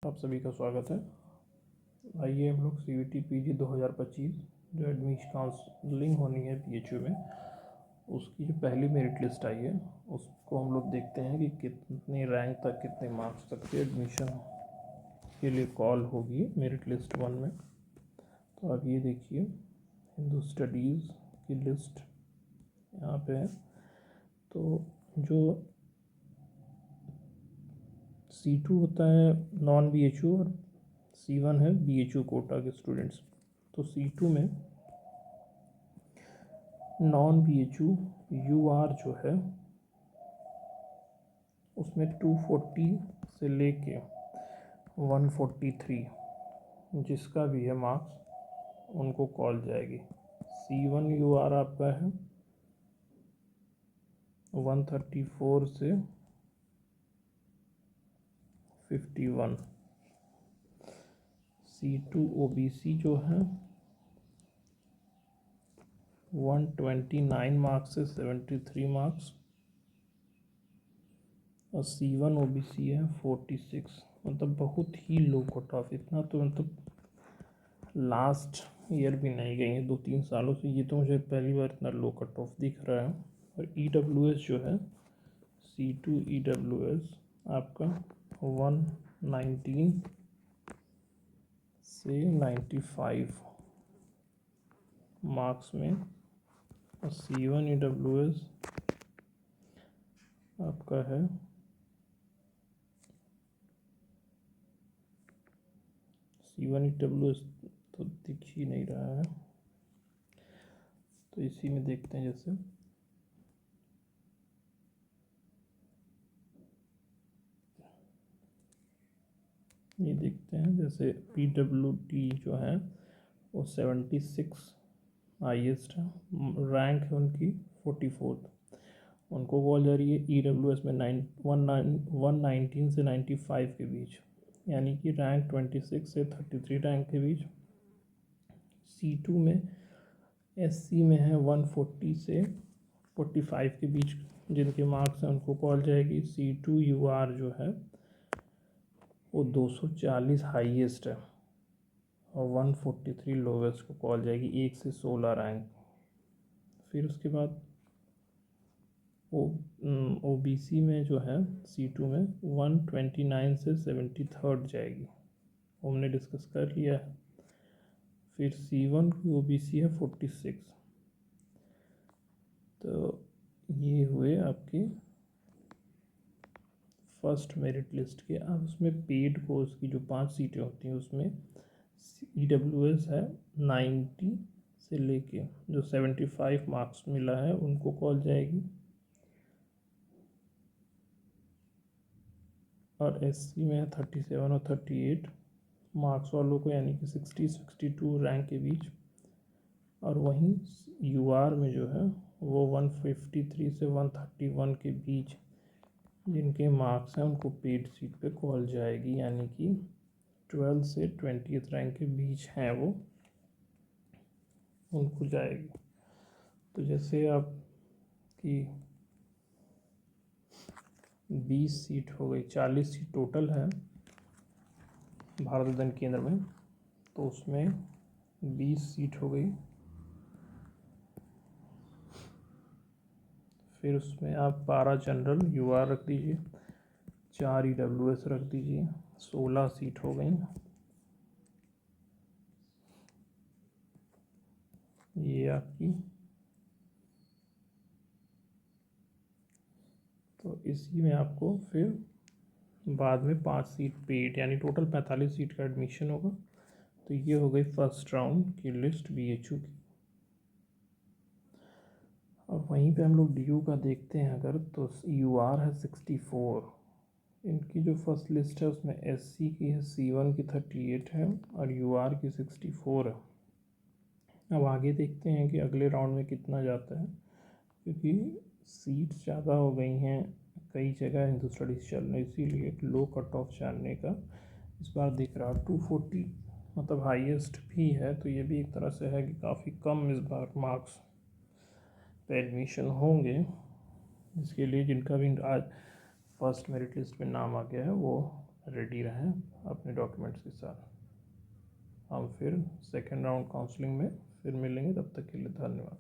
आप सभी का स्वागत है। आइए हम लोग CVT PG 2025 जो एडमिशन काउंसलिंग होनी है PHU में, उसकी जो पहली मेरिट लिस्ट आई है उसको हम लोग देखते हैं कि कितने रैंक तक, कितने मार्क्स तक के एडमिशन के लिए कॉल होगी मेरिट लिस्ट 1 में। तो अब ये देखिए, हिंदू स्टडीज़ की लिस्ट यहाँ पे है। तो जो C2 होता है नॉन BHU और C1 है BHU कोटा के स्टूडेंट्स। तो C2 में नॉन BHU UR जो है उसमें 240 से लेके 143 जिसका भी है मार्क्स उनको कॉल जाएगी। C1 UR आपका है 134 से 51। C2 OBC जो है 129 मार्क्स से 73 मार्क्स और C1 OBC है 46। मतलब बहुत ही लो कट ऑफ, इतना तो मतलब लास्ट ईयर भी नहीं गई है 2-3 सालों से। ये तो मुझे पहली बार इतना लो कट ऑफ दिख रहा है। और EWS जो है C2 EWS आपका 119 से 95 मार्क्स में और C1 EWS आपका है C1 EWS तो दिख ही नहीं रहा है, तो इसी में देखते हैं। जैसे ये देखते हैं, जैसे PWT जो है वो 76 हाईएस्ट है, रैंक है उनकी 44। उनको कॉल जा रही है EWS में 119 से 95 के बीच, यानी कि रैंक 26 से 33 रैंक के बीच। C2 में SC में है 140 से 45 के बीच जिनके मार्क्स हैं उनको कॉल जाएगी। C2 UR जो है वो 240 हाईएस्ट है और 143 लोवेस्ट को कॉल जाएगी, 1 से 16 रैंक। फिर उसके बाद OBC में जो है C2 में 129 से 73 जाएगी, हमने डिस्कस कर लिया है। फिर C1 की OBC है 46। तो ये हुए आपके फर्स्ट मेरिट लिस्ट के। अब उसमें पेड कोर्स की जो 5 सीटें होती हैं उसमें EWS है 90 से लेके जो 75 मार्क्स मिला है उनको कॉल जाएगी। और SC में है 37 और 38 मार्क्स वालों को, यानी कि 60-62 रैंक के बीच। और वहीं UR में जो है वो 153 से 131 के बीच जिनके मार्क्स हैं उनको पेड सीट पे कॉल जाएगी, यानी कि 12 से 20th रैंक के बीच हैं वो, उनको जाएगी। तो जैसे आपकी 20 सीट हो गई, 40 सीट टोटल है भारत विधान केंद्र में, तो उसमें 20 सीट हो गई। फिर उसमें आप 12 जनरल UR रख दीजिए, 4 EWS रख दीजिए, 16 सीट हो गई। ये आपकी, तो इसी में आपको फिर बाद में 5 सीट पेड, यानी टोटल 45 सीट का एडमिशन होगा। तो ये हो गई फर्स्ट राउंड की लिस्ट BHU की। और वहीं पे हम लोग DU का देखते हैं अगर, तो UR है 64। इनकी जो फर्स्ट लिस्ट है उसमें SC की है, C1 की 38 है और UR की 64 है। अब आगे देखते हैं कि अगले राउंड में कितना जाता है, क्योंकि सीट्स ज़्यादा हो गई हैं कई जगह हिंदू स्टडीज़ चल रही, इसीलिए एक लो कट ऑफ जानने का इस बार दिख रहा। 240 मतलब हाईएस्ट भी है, तो ये भी एक तरह से है कि काफ़ी कम इस बार मार्क्स पे एडमिशन होंगे। इसके लिए जिनका भी आज फर्स्ट मेरिट लिस्ट में नाम आ गया है वो रेडी रहें अपने डॉक्यूमेंट्स के साथ। हम फिर सेकेंड राउंड काउंसलिंग में फिर मिलेंगे, तब तक के लिए धन्यवाद।